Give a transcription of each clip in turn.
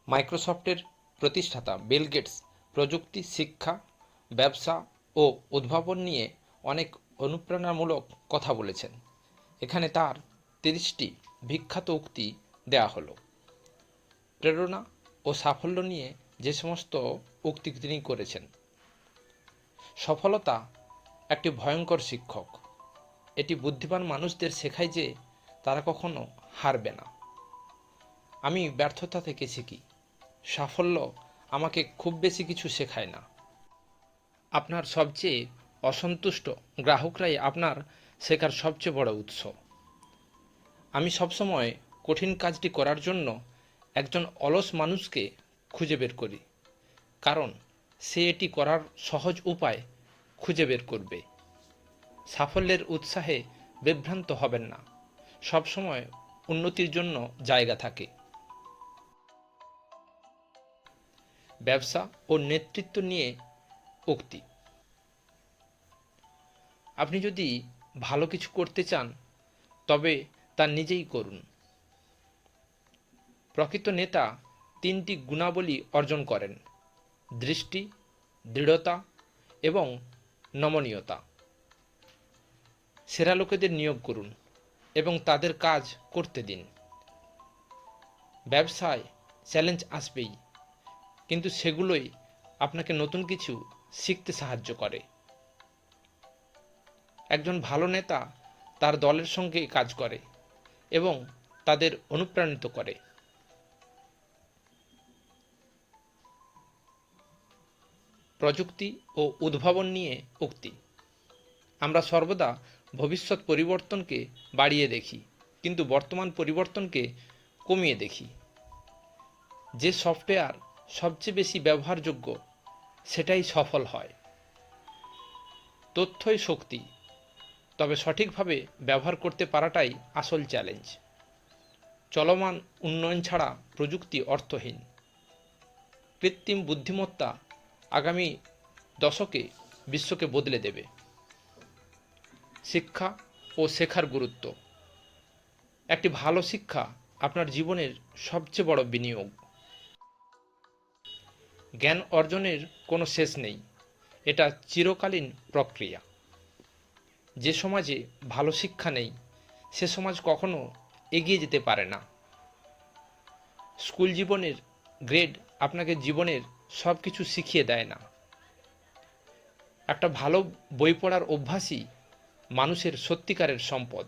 মাইক্রোসফটের প্রতিষ্ঠাতা Bill Gates প্রযুক্তি, শিক্ষা, ব্যবসা ও উদ্ভাবন নিয়ে অনেক অনুপ্রেরণামূলক কথা বলেছেন। এখানে তার 30টি বিখ্যাত উক্তি দেয়া হলো। প্রেরণা ও সাফল্য নিয়ে যে সমস্ত উক্তি তিনি করেছেন। সফলতা একটি ভয়ঙ্কর শিক্ষক। এটি বুদ্ধিমান মানুষদের শেখায় যে তারা কখনো হারবে না। আমি ব্যর্থতা থেকে শিখি। সাফল্য আমাকে খুব বেশি কিছু শেখায় না। আপনার সবচেয়ে অসন্তুষ্ট গ্রাহকরাই আপনার শেখার সবচেয়ে বড় উৎস। আমি সবসময় কঠিন কাজটি করার জন্য একজন অলস মানুষকে খুঁজে বের করি, কারণ সে এটি করার সহজ উপায় খুঁজে বের করবে। সাফল্যের উৎসাহে বিভ্রান্ত হবেন না। সবসময় উন্নতির জন্য জায়গা থাকে। ব্যবসা ও নেতৃত্ব নিয়ে উক্তি। আপনি যদি ভালো কিছু করতে চান তবে তা নিজেই করুন। প্রকৃত নেতা 3টি গুণাবলী অর্জন করেন: দৃষ্টি, দৃঢ়তা এবং নমনীয়তা। সেরা লোকেদের নিয়োগ করুন এবং তাদের কাজ করতে দিন। ব্যবসায় চ্যালেঞ্জ আসবেই, কিন্তু সেগুলোই আপনাকে নতুন কিছু শিখতে সাহায্য করে। একজন ভালো নেতা তার দলের সঙ্গে কাজ করে এবং তাদের অনুপ্রাণিত করে। প্রযুক্তি ও উদ্ভাবন নিয়ে উক্তি। আমরা সর্বদা ভবিষ্যৎ পরিবর্তনকে বাড়িয়ে দেখি, কিন্তু বর্তমান পরিবর্তনকে কমিয়ে দেখি। যে সফটওয়্যার সবচেয়ে বেশি ব্যবহারযোগ্য সেটাই সফল হয়। তথ্যই শক্তি, তবে সঠিকভাবে ব্যবহার করতে পারাটাই আসল চ্যালেঞ্জ। চলমান উন্নয়ন ছাড়া প্রযুক্তি অর্থহীন। কৃত্রিম বুদ্ধিমত্তা আগামী দশকে বিশ্বকে বদলে দেবে। শিক্ষা ও শেখার গুরুত্ব। একটি ভালো শিক্ষা আপনার জীবনের সবচেয়ে বড় বিনিয়োগ। জ্ঞান অর্জনের কোনো শেষ নেই, এটা চিরকালীন প্রক্রিয়া। যে সমাজে ভালো শিক্ষা নেই সে সমাজ কখনো এগিয়ে যেতে পারে না। স্কুল জীবনের গ্রেড আপনাকে জীবনের সব কিছু শিখিয়ে দেয় না। একটা ভালো বই পড়ার অভ্যাসই মানুষের সত্যিকারের সম্পদ।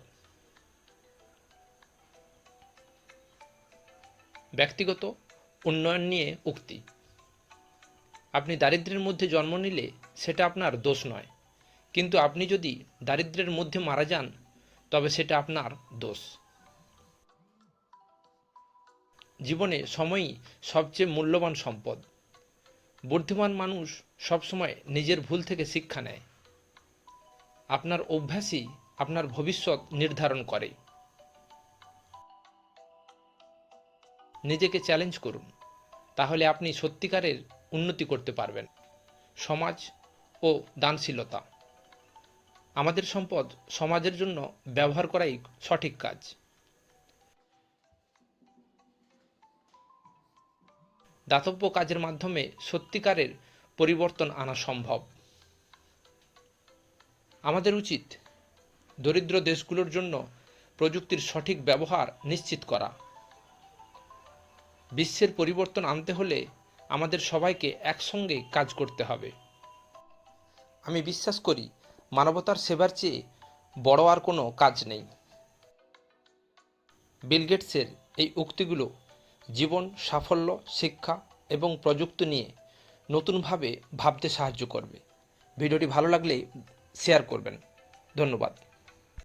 ব্যক্তিগত উন্নয়ন নিয়ে উক্তি। আপনি দারিদ্র্যের মধ্যে জন্ম নিলে সেটা আপনার দোষ নয়, কিন্তু আপনি যদি দারিদ্র্যের মধ্যে মারা যান তবে সেটা আপনার দোষ। জীবনে সময়ই সবচেয়ে মূল্যবান সম্পদ। বুদ্ধিমান মানুষ সবসময় নিজের ভুল থেকে শিক্ষা নেয়। আপনার অভ্যাসই আপনার ভবিষ্যৎ নির্ধারণ করে। নিজেকে চ্যালেঞ্জ করুন, তাহলে আপনি সত্যিকারের উন্নতি করতে পারবেন। সমাজ ও দানশীলতা। আমাদের সম্পদ সমাজের জন্য ব্যবহার করাই সঠিক কাজ। দাতব্য কাজের মাধ্যমে সত্যিকারের পরিবর্তন আনা সম্ভব। আমাদের উচিত দরিদ্র দেশগুলোর জন্য প্রযুক্তির সঠিক ব্যবহার নিশ্চিত করা। বিশ্বের পরিবর্তন আনতে হলে আমাদের সবাইকে একসঙ্গে কাজ করতে হবে। আমি বিশ্বাস করি মানবতার সেবার চেয়ে বড় আর কোনো কাজ নেই। বিল গেটসের এই উক্তিগুলো জীবন, সাফল্য, শিক্ষা এবং প্রযুক্তি নিয়ে নতুনভাবে ভাবতে সাহায্য করবে। ভিডিওটি ভালো লাগলে শেয়ার করবেন। ধন্যবাদ।